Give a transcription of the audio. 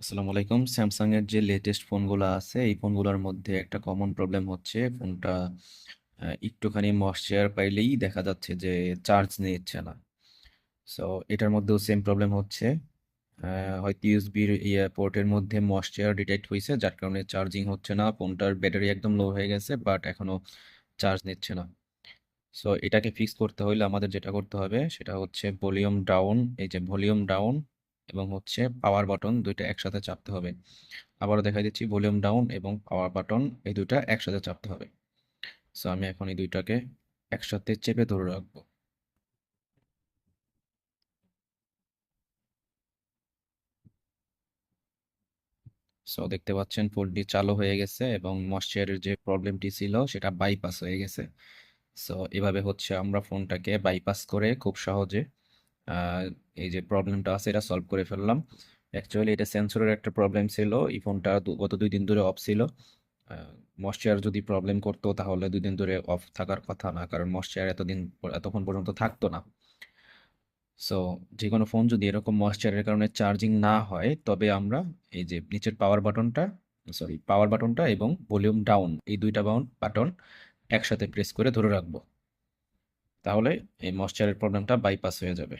আসসালামু আলাইকুম। স্যামসাং এর যে লেটেস্ট ফোনগুলো আছে এই ফোনগুলোর মধ্যে একটা কমন প্রবলেম হচ্ছে ফোনটা একটুখানি ময়েশ্চার পাইলেই দেখা যাচ্ছে যে চার্জ নিচ্ছে না। সো এটার মধ্যেও সেম প্রবলেম হচ্ছে। হয়তো ইউএসবির পোর্টের মধ্যে ময়েশ্চার ডিটেক্ট হয়েছে যার কারণে চার্জিং হচ্ছে না, ফোনটার ব্যাটারি একদম লো হয়ে গেছে বাট এখনো চার্জ নিচ্ছে না। সো এটাকে ফিক্স করতে হলে আমাদের যেটা করতে হবে সেটা হচ্ছে ভলিউম ডাউন, এই যে ভলিউম ডাউন এবং হচ্ছে পাওয়ার বাটন দুইটা একসাথে চাপতে হবে। আবারও দেখাই দিচ্ছি, ভলিউম ডাউন এবং পাওয়ার বাটন এই দুইটা একসাথে চাপতে হবে। সো আমি এখন এই দুইটাকে একসাথে চেপে ধরে রাখবো। সো দেখতে পাচ্ছেন ফোনটি চালু হয়ে গেছে এবং ময়েশ্চারের যে প্রবলেমটি ছিল সেটা বাইপাস হয়ে গেছে। সো এভাবে হচ্ছে আমরা ফোনটাকে বাইপাস করে খুব সহজে আহ, এই যে প্রবলেমটা আছে এটা সলভ করে ফেললাম। অ্যাকচুয়ালি এটা সেন্সরের একটা প্রবলেম ছিল, এই ফোনটা গত 2 দিন ধরে অফ ছিল। ময়েশ্চার যদি প্রবলেম করতো তাহলে 2 দিন ধরে অফ থাকার কথা না, কারণ ময়েশ্চার এতক্ষণ পর্যন্ত থাকতো না। সো যে কোনো ফোন যদি এরকম ময়েশ্চারের কারণে চার্জিং না হয় তবে আমরা এই যে নিচের পাওয়ার বাটনটা এবং ভলিউম ডাউন এই দুইটা বাটন একসাথে প্রেস করে ধরে রাখবো, তাহলে এই ময়েশ্চারের প্রবলেমটা বাইপাস হয়ে যাবে।